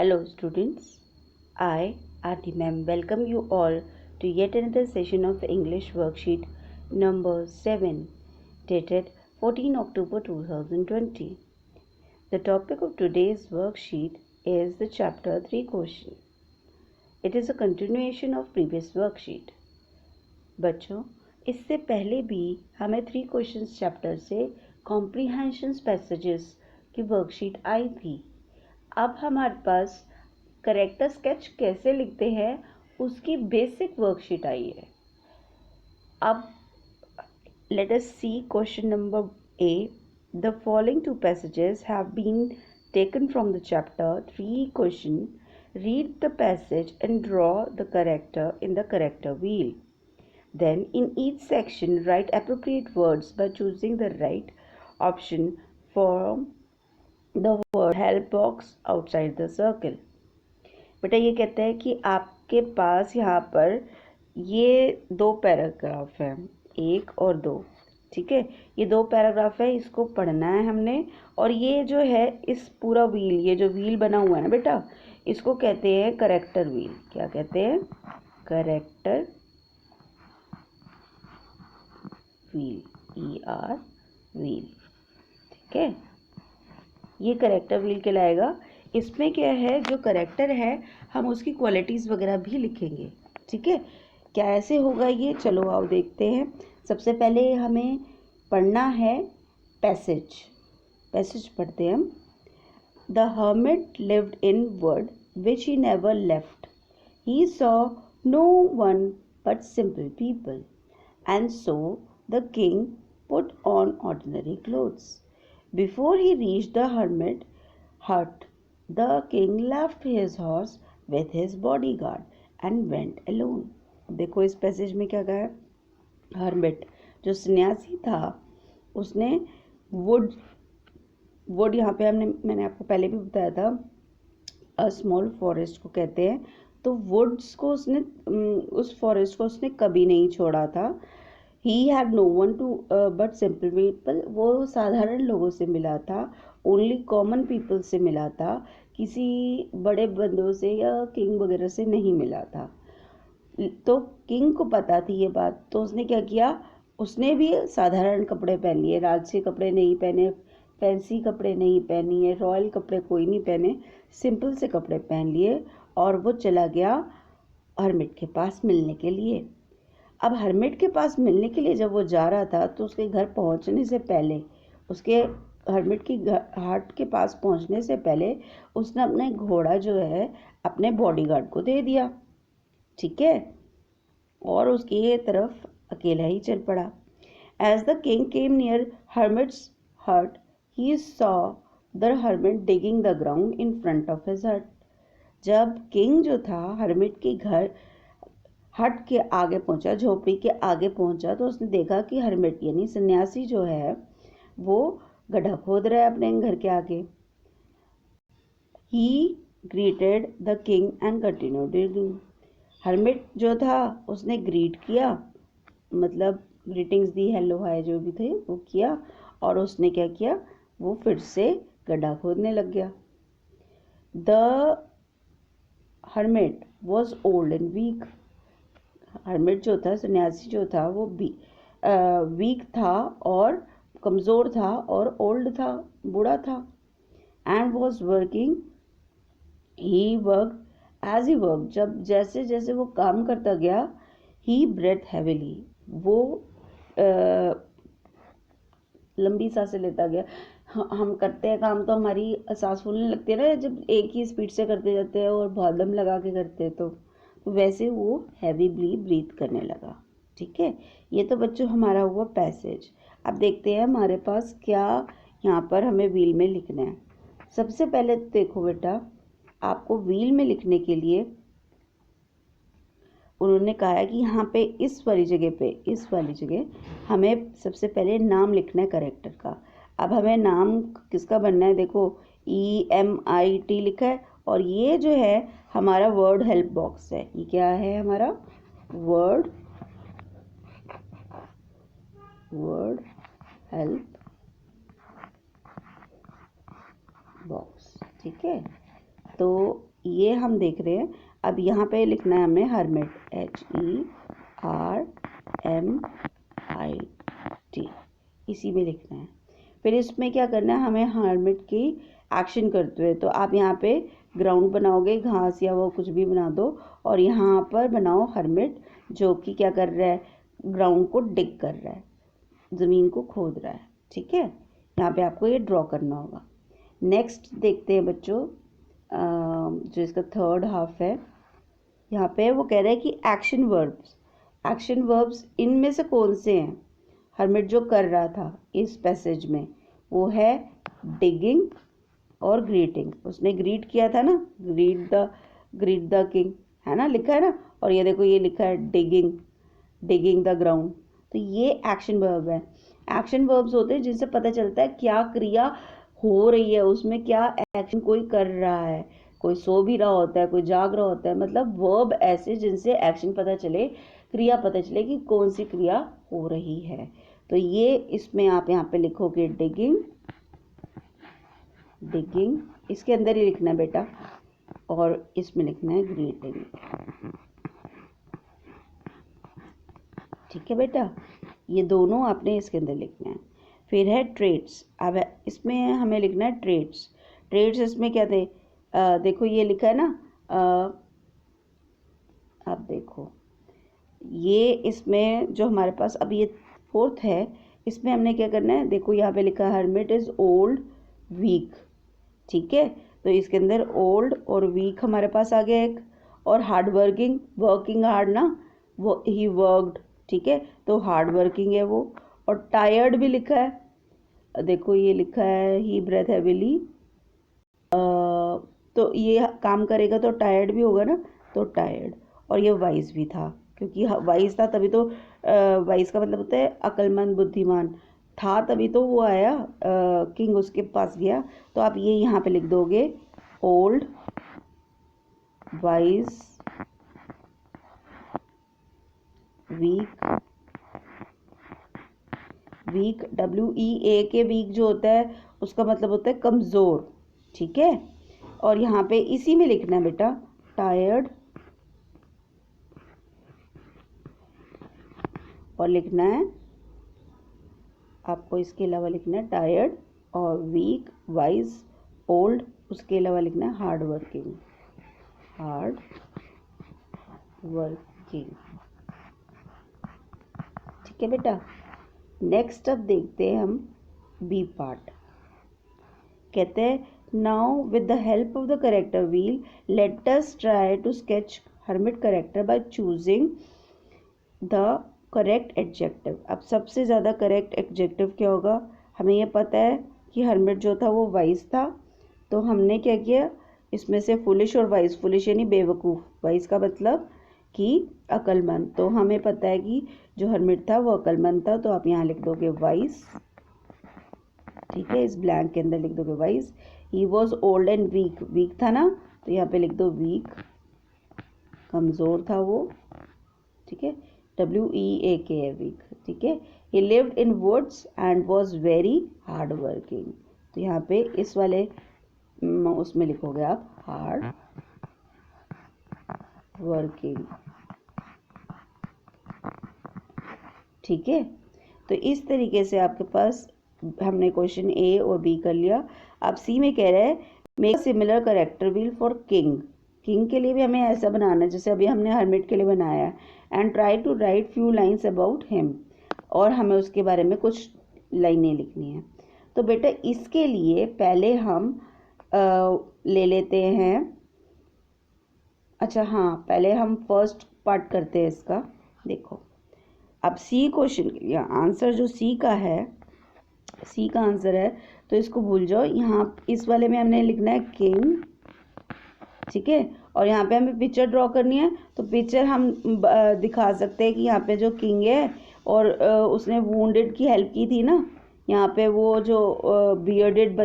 Hello students, I, Aarti ma'am, welcome you all to yet another session of English worksheet number 7 dated 14 October 2020. The topic of today's worksheet is the chapter 3 question. It is a continuation of previous worksheet. बच्चों, इससे पहले भी हमें 3 questions chapter से comprehension passages की worksheet आई थी। अब हमारे पास करेक्टर स्केच कैसे लिखते हैं उसकी बेसिक वर्कशीट आई है। अब let us see question number A. The following 2 passages have been taken from the chapter 3 question. Read the passage and draw the character in the character wheel. Then in each section write appropriate words by choosing the right option from the word help box outside the circle. बेटा ये कहता है कि आपके पास यहाँ पर ये 2 paragraph हैं, 1 और 2। ठीक है, ये 2 पैराग्राफ है, इसको पढ़ना है हमने। और ये जो है इस पूरा व्हील, ये जो व्हील बना हुआ है ना बेटा, इसको कहते हैं करेक्टर व्हील। क्या कहते हैं? Character wheel, ER wheel. ठीक है, ये करेक्टर व्हील कहलाएगा। इसमें क्या है, जो करेक्टर है हम उसकी क्वालिटीज़ वगैरह भी लिखेंगे। ठीक है, क्या ऐसे होगा ये, चलो आओ देखते हैं। सबसे पहले हमें पढ़ना है पैसेज पढ़ते हैं हम। The hermit lived in wood which he never left, he saw no one but simple people, and so the king put on ordinary clothes. Before he reached the hermit hut, the king left his horse with his bodyguard and went alone. देखो इस passage में क्या कहा है, hermit जो सन्यासी था उसने वुड यहाँ पे मैंने आपको पहले भी बताया था, अ स्मॉल फॉरेस्ट को कहते हैं। तो वुड्स को उसने, उस फॉरेस्ट को उसने कभी नहीं छोड़ा था। He had no one to but simple people, वो साधारण लोगों से मिला था, ओनली कॉमन पीपल से मिला था, किसी बड़े बंदों से या किंग वगैरह से नहीं मिला था। तो किंग को पता थी ये बात, तो उसने क्या किया, उसने भी साधारण कपड़े पहन लिए, राजसी कपड़े नहीं पहने, फैंसी कपड़े नहीं पहनिए, रॉयल कपड़े कोई नहीं पहने, सिंपल से कपड़े पहन लिए और वो चला गया हर्मिट के पास मिलने के लिए। अब हर्मिट के पास मिलने के लिए जब वो जा रहा था तो उसके घर पहुंचने से पहले, उसके हर्मिट की हट के पास पहुंचने से पहले उसने अपने घोड़ा जो है अपने बॉडीगार्ड को दे दिया। ठीक है, और उसकी तरफ अकेला ही चल पड़ा। As the king came near hermit's hut, he saw the hermit digging the ground in front of his hut. जब किंग जो था हर्मिट के घर हट के आगे पहुंचा, झोपड़ी के आगे पहुंचा, तो उसने देखा कि हर्मिट यानी सन्यासी जो है वो गड्ढा खोद रहा है अपने घर के आगे। ही greeted the king and continued digging. Hermit जो था उसने ग्रीट किया, मतलब ग्रीटिंग्स दी, हेलो हाय जो भी थे वो किया, और उसने क्या किया, वो फिर से गड्ढा खोदने लग गया। The hermit was old and weak. Hermit जो था, सन्यासी जो था, वो वीक था और कमज़ोर था और ओल्ड था, बूढ़ा था। And was working, he work as he work, जब जैसे जैसे वो काम करता गया, ही ब्रेथ हैविली, वो लंबी सांसें लेता गया। हम करते हैं काम तो हमारी सांस फूलने लगती है ना, जब एक ही स्पीड से करते जाते हैं और बहुत दम लगा के करते हैं, तो वैसे वो हैवीली ब्रीथ करने लगा। ठीक है, ये तो बच्चों हमारा हुआ पैसेज। अब देखते हैं हमारे पास क्या यहाँ पर हमें व्हील में लिखना है। सबसे पहले देखो बेटा, आपको व्हील में लिखने के लिए उन्होंने कहा है कि यहाँ पे इस वाली जगह हमें सबसे पहले नाम लिखना है करेक्टर का। अब हमें नाम किसका बनना है, देखो EMIT लिखा है, और ये जो है हमारा वर्ड हेल्प बॉक्स है। ये क्या है हमारा वर्ड हेल्प बॉक्स। ठीक है, तो ये हम देख रहे हैं। अब यहाँ पे लिखना है हमें हर्मिट, HERMIT, इसी में लिखना है। फिर इसमें क्या करना है, हमें हर्मिट की एक्शन करते हुए, तो आप यहाँ पे ग्राउंड बनाओगे, घास या वो कुछ भी बना दो, और यहाँ पर बनाओ हर्मिट जो कि क्या कर रहा है, ग्राउंड को डिग कर रहा है, ज़मीन को खोद रहा है। ठीक है, यहाँ पे आपको ये ड्रॉ करना होगा। नेक्स्ट देखते हैं बच्चों, जो इसका थर्ड हाफ है, यहाँ पे वो कह रहा है कि एक्शन वर्ब्स इनमें से कौन से हैं। हर्मिट जो कर रहा था इस पैसेज में वो है डिगिंग और ग्रीटिंग। उसने ग्रीट किया था ना, ग्रीट द किंग, है ना, लिखा है ना। और ये देखो, ये लिखा है डिगिंग द ग्राउंड। तो ये एक्शन वर्ब है। एक्शन वर्ब्स होते हैं जिनसे पता चलता है क्या क्रिया हो रही है, उसमें क्या एक्शन कोई कर रहा है, कोई सो भी रहा होता है, कोई जाग रहा होता है। मतलब वर्ब ऐसे जिनसे एक्शन पता चले, क्रिया पता चले कि कौन सी क्रिया हो रही है। तो ये इसमें आप यहाँ पे लिखोगे डिगिंग, इसके अंदर ही लिखना है बेटा, और इसमें लिखना है ग्रीटिंग। ठीक है बेटा, ये दोनों आपने इसके अंदर लिखना है। फिर है ट्रेड्स। अब इसमें हमें लिखना है ट्रेड्स इसमें क्या थे, देखो ये लिखा है ना, अब देखो ये इसमें जो हमारे पास अब ये फोर्थ है, इसमें हमने क्या करना है, देखो यहाँ पे लिखा है हर्मिट इज ओल्ड वीक। ठीक है, तो इसके अंदर ओल्ड और वीक हमारे पास आ गया एक, और हार्ड वर्किंग हार्ड ना, वो ही वर्कड। ठीक है, तो हार्ड वर्किंग है वो। और टायर्ड भी लिखा है, देखो ये लिखा है ही ब्रेथ हैविली, तो ये काम करेगा तो टायर्ड भी होगा ना, तो टायर्ड। और ये वाइज भी था, क्योंकि वाइज था तभी तो, वाइज का मतलब होता है अक्लमंद, बुद्धिमान था, तभी तो वो आया, किंग उसके पास गया। तो आप ये यहाँ पे लिख दोगे ओल्ड, वाइज, वीक WEA के वीक जो होता है उसका मतलब होता है कमज़ोर। ठीक है, और यहाँ पे इसी में लिखना है बेटा टायर्ड, और लिखना है आपको इसके अलावा लिखना है टायर्ड और वीक, वाइज, ओल्ड, उसके अलावा लिखना है हार्ड वर्किंग। ठीक है बेटा, नेक्स्ट अब देखते हैं हम बी पार्ट। कहते हैं now with the help of the character wheel let us try to sketch hermit character by choosing the correct adjective. अब सबसे ज़्यादा करेक्ट एडजेक्टिव क्या होगा, हमें यह पता है कि हर्मिट जो था वो वाइज था, तो हमने क्या किया, इसमें से फुलिश और वाइज, फुलिश यानी बेवकूफ़, वाइज का मतलब कि अक्लमंद। तो हमें पता है कि जो हर्मिट था वो अक्लमंद था, तो आप यहाँ लिख दोगे वाइज। ठीक है, इस ब्लैंक के अंदर लिख दोगे wise. He was old and weak था ना, तो यहाँ पे लिख दो वीक, कमज़ोर था वो। ठीक है, WEAK है वीक। ठीक है, he lived in woods and was very hard working. तो यहाँ पे इस वाले उसमें लिखोगे आप हार्ड वर्किंग। ठीक है, तो इस तरीके से आपके पास हमने क्वेश्चन A और B कर लिया। अब C में कह रहा है make similar character wheel for king के लिए भी हमें ऐसा बनाना है जैसे अभी हमने हर्मिट के लिए बनाया है। And try to write few lines about him, और हमें उसके बारे में कुछ लाइनें लिखनी है। तो बेटा इसके लिए पहले हम ले लेते हैं, अच्छा हाँ, पहले हम फर्स्ट पार्ट करते हैं इसका। देखो अब C क्वेश्चन के लिए आंसर जो C का आंसर है, तो इसको भूल जाओ। यहाँ इस वाले में हमने लिखना है किंग। ठीक है, और यहाँ पे हमें पिक्चर ड्रॉ करनी है, तो पिक्चर हम दिखा सकते हैं कि यहाँ पे जो किंग है और उसने वुंडेड की हेल्प की थी ना, यहाँ पे वो जो बियर्डेड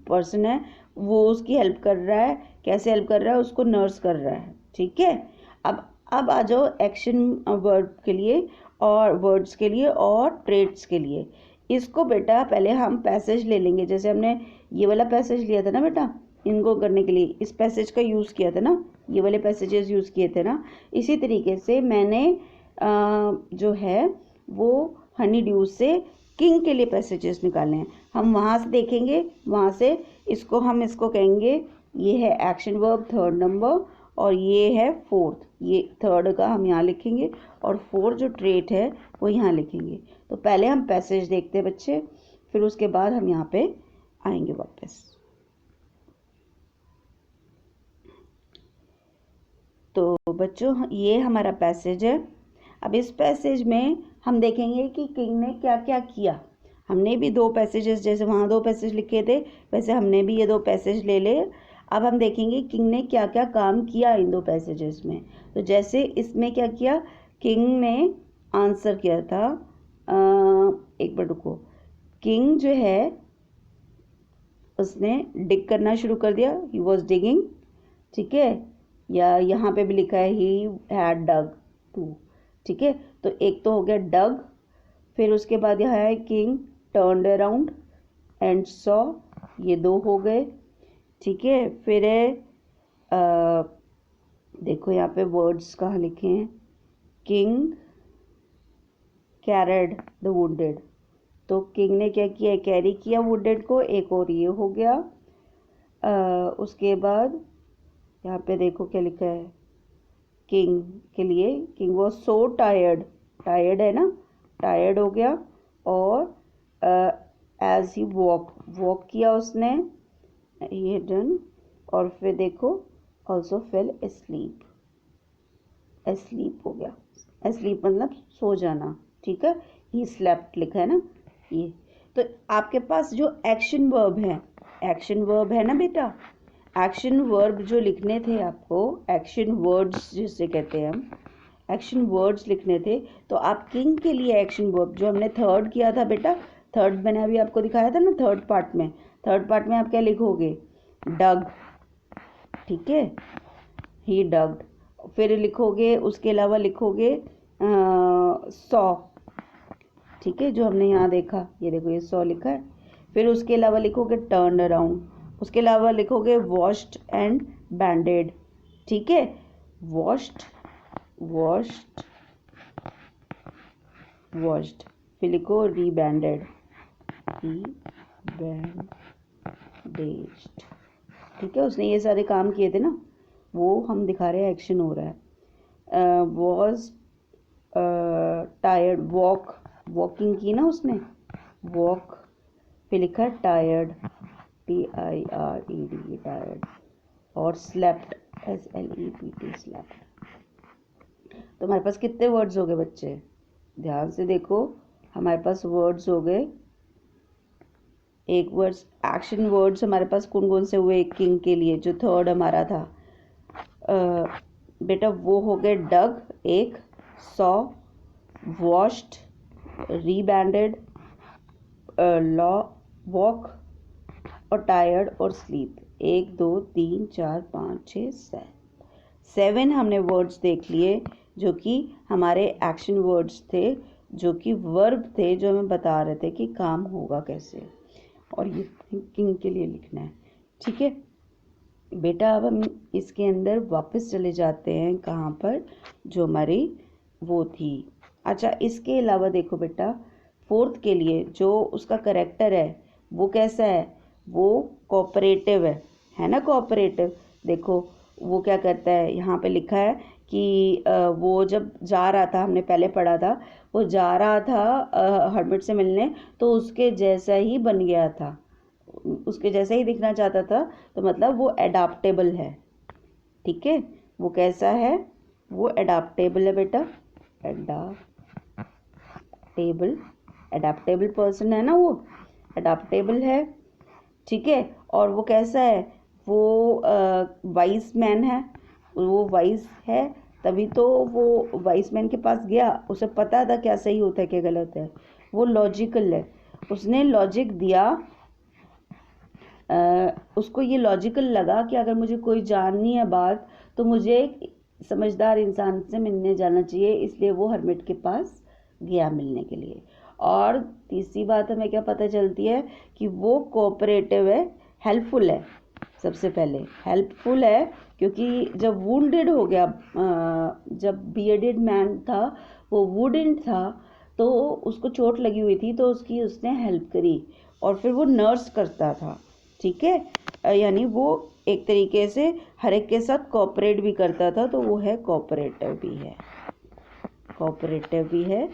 पर्सन है वो उसकी हेल्प कर रहा है। कैसे हेल्प कर रहा है, उसको नर्स कर रहा है। ठीक है, अब आ जाओ एक्शन वर्ड के लिए और वर्ड्स के लिए और ट्रेड्स के लिए। इसको बेटा पहले हम पैसेज ले लेंगे, जैसे हमने ये वाला पैसेज लिया था ना बेटा, इनको करने के लिए इस पैसेज का यूज़ किया था ना, ये वाले पैसेजेस यूज़ किए थे ना, इसी तरीके से मैंने जो है वो हनी ड्यू से किंग के लिए पैसेजेस निकाले हैं। हम वहाँ से देखेंगे, वहाँ से इसको कहेंगे, ये है एक्शन वर्ब थर्ड नंबर और ये है फोर्थ, ये थर्ड का हम यहाँ लिखेंगे और फोर्थ जो ट्रेट है वो यहाँ लिखेंगे। तो पहले हम पैसेज देखते हैं बच्चे, फिर उसके बाद हम यहाँ पे आएंगे वापस। तो बच्चों ये हमारा पैसेज है। अब इस पैसेज में हम देखेंगे कि किंग ने क्या क्या किया। हमने भी 2 पैसेजेस, जैसे वहाँ 2 पैसेज लिखे थे वैसे हमने भी ये 2 पैसेज ले ले। अब हम देखेंगे किंग ने क्या क्या काम किया इन 2 पैसेजेस में। तो जैसे इसमें क्या किया, किंग ने आंसर किया था, एक बार रुको, किंग जो है उसने डिग करना शुरू कर दिया, ही वॉज डिगिंग, ठीक है, या यहाँ पे भी लिखा है ही हैड डग टू, ठीक है। तो एक तो हो गया डग, फिर उसके बाद यहाँ है king turned around and saw, ये 2 हो गए, ठीक है। फिर है देखो यहाँ पे वर्ड्स कहाँ लिखे हैं, किंग कैरिड द वुंडेड, तो किंग ने क्या किया, कैरी किया वुंडेड को, एक और ये हो गया। उसके बाद यहाँ पे देखो क्या लिखा है, किंग के लिए, king was so tired, tired है ना, टायर्ड हो गया, और एज ही वॉक किया उसने, ये डन, और फिर देखो ऑल्सो फेल एस्लीप, एस्लीप हो गया, एस्लीप मतलब सो जाना, ठीक है, ही स्लेप्ट लिखा है ना ये। तो आपके पास जो एक्शन वर्ब है ना बेटा, एक्शन वर्ब जो लिखने थे आपको, एक्शन वर्ड्स जिसे कहते हैं हम, एक्शन वर्ड्स लिखने थे, तो आप किंग के लिए एक्शन वर्ब जो हमने थर्ड किया था बेटा, थर्ड मैंने अभी आपको दिखाया था ना, थर्ड पार्ट में आप क्या लिखोगे, डग, ठीक है, ही डग्ड, फिर लिखोगे, उसके अलावा लिखोगे सॉ, ठीक है, जो हमने यहाँ देखा, ये देखो ये सॉ लिखा है, फिर उसके अलावा लिखोगे टर्न अराउंड, उसके अलावा लिखोगे वॉश्ड एंड बैंडेड, ठीक है, वॉश्ड, फिर लिखो रीबैंडेड, ठीक है, उसने ये सारे काम किए थे ना, वो हम दिखा रहे हैं, एक्शन हो रहा है। वॉज टायर्ड, वॉकिंग की ना उसने, वॉक, फिर लिखा टायर्ड, TIRED, टायर्ड, और स्लेप्ट, SLEPT, स्लेप्ट। तो हमारे पास कितने वर्ड्स हो गए बच्चे, ध्यान से देखो, हमारे पास वर्ड्स हो गए, एक वर्ड्स, एक्शन वर्ड्स हमारे पास कौन कौन से हुए किंग के लिए, जो थर्ड हमारा था बेटा, वो हो गए डग एक, सॉ, वॉश्ड, रीबैंडेड, वॉक, और टायर्ड और स्लीप। 1 2 3 4 5 6 7 हमने वर्ड्स देख लिए जो कि हमारे एक्शन वर्ड्स थे, जो कि वर्ब थे, जो हमें बता रहे थे कि काम होगा कैसे, और ये किंग के लिए लिखना है, ठीक है बेटा। अब हम इसके अंदर वापस चले जाते हैं, कहाँ पर, जो हमारी वो थी। अच्छा, इसके अलावा देखो बेटा, फोर्थ के लिए जो उसका करेक्टर है वो कैसा है, वो कोऑपरेटिव है ना, कोऑपरेटिव। देखो वो क्या करता है, यहाँ पे लिखा है कि वो जब जा रहा था, हमने पहले पढ़ा था, वो जा रहा था हर्मिट से मिलने, तो उसके जैसा ही बन गया था, उसके जैसा ही दिखना चाहता था, तो मतलब वो एडाप्टेबल है, ठीक है, वो कैसा है, वो एडाप्टेबल है बेटा, एडाप्टेबल पर्सन है ना, वो एडाप्टेबल है, ठीक है। और वो कैसा है, वो वाइज मैन है, वो वाइज है, तभी तो वो वाइज मैन के पास गया, उसे पता था क्या सही होता है क्या गलत है, वो लॉजिकल है, उसने लॉजिक दिया, उसको ये लॉजिकल लगा कि अगर मुझे कोई जाननी है बात, तो मुझे एक समझदार इंसान से मिलने जाना चाहिए, इसलिए वो हर्मिट के पास गया मिलने के लिए। और तीसरी बात हमें क्या पता चलती है कि वो कोऑपरेटिव है, हेल्पफुल है, सबसे पहले हेल्पफुल है क्योंकि जब वुंडेड हो गया, जब बियर्डेड मैन था वो वुडेंट था, तो उसको चोट लगी हुई थी, तो उसने हेल्प करी और फिर वो नर्स करता था, ठीक है, यानी वो एक तरीके से हर एक के साथ कोऑपरेट भी करता था, तो वो है कोऑपरेटिव भी है, कोऑपरेटिव भी है,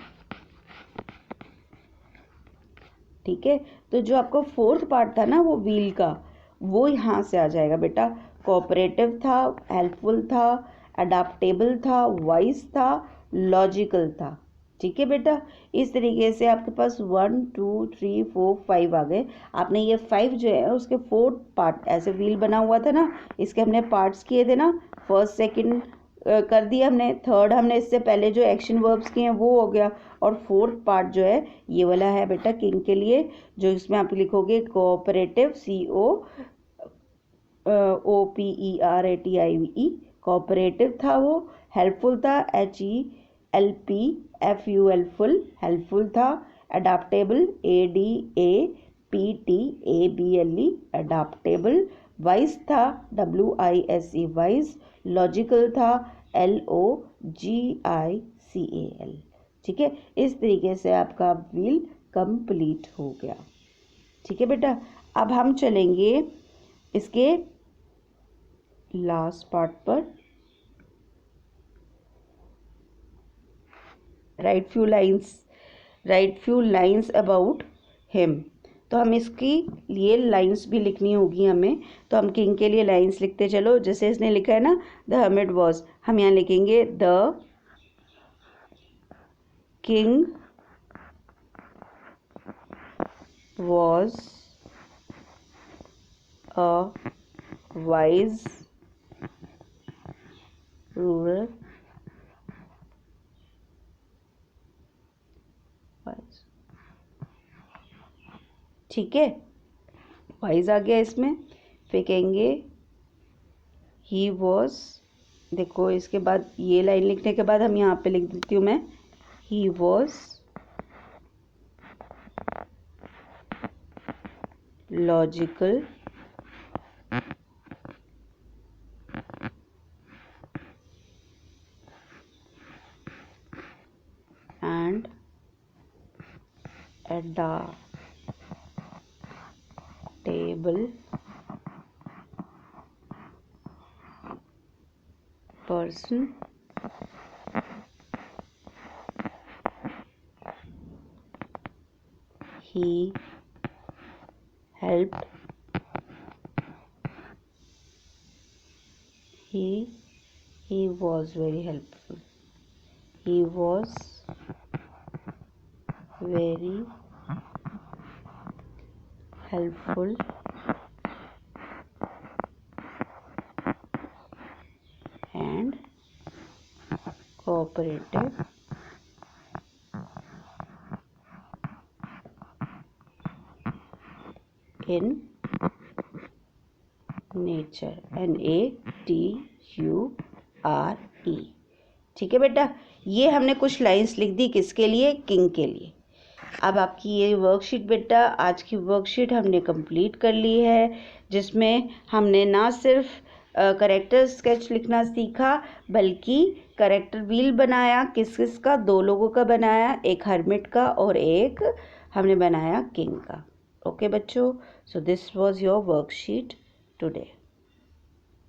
ठीक है। तो जो आपका फोर्थ पार्ट था ना वो व्हील का, वो यहाँ से आ जाएगा बेटा। कोऑपरेटिव था, हेल्पफुल था, अडाप्टेबल था, वाइज था, लॉजिकल था, ठीक है बेटा। इस तरीके से आपके पास 1 2 3 4 5 आ गए। आपने ये 5 जो है उसके 4 पार्ट, ऐसे व्हील बना हुआ था ना, इसके हमने पार्ट्स किए थे ना, फर्स्ट सेकंड कर दिया हमने, थर्ड हमने इससे पहले जो एक्शन वर्ब्स किए हैं वो हो गया, और फोर्थ पार्ट जो है ये वाला है बेटा किंग के लिए, जो इसमें आप लिखोगे कोऑपरेटिव, COOPERATIVE, कोऑपरेटिव था वो, हेल्पफुल था, HELPFUL, हेल्पफुल था, अडाप्टेबल, ADAPTABLE, अडाप्टेबल, वाइज था, WISE, वाइज, लॉजिकल था, LOGICAL, ठीक है। इस तरीके से आपका व्हील कंप्लीट हो गया, ठीक है बेटा। अब हम चलेंगे इसके लास्ट पार्ट पर, right few lines about him. तो हम इसकी लिए लाइन्स भी लिखनी होगी हमें, तो हम किंग के लिए लाइन्स लिखते चलो। जैसे इसने लिखा है ना द हर्मिट वॉज, हम यहाँ लिखेंगे the king was a wise ruler, ठीक है, वाइज आ गया इसमें। फिर कहेंगे ही वॉज, देखो इसके बाद ये लाइन लिखने के बाद हम यहाँ पे लिख देती हूँ मैं, he was logical and adaptable person, he helped, he was very helpful, he was very helpful and cooperative in nature, NATURE, ठीक है बेटा। ये हमने कुछ लाइंस लिख दी, किसके लिए, किंग के लिए। अब आपकी ये वर्कशीट बेटा, आज की वर्कशीट हमने कंप्लीट कर ली है, जिसमें हमने ना सिर्फ करेक्टर स्केच लिखना सीखा, बल्कि करेक्टर व्हील बनाया, किस किस का, 2 लोगों का बनाया, एक हर्मिट का और एक हमने बनाया किंग का। ओके बच्चों, so this was your worksheet today.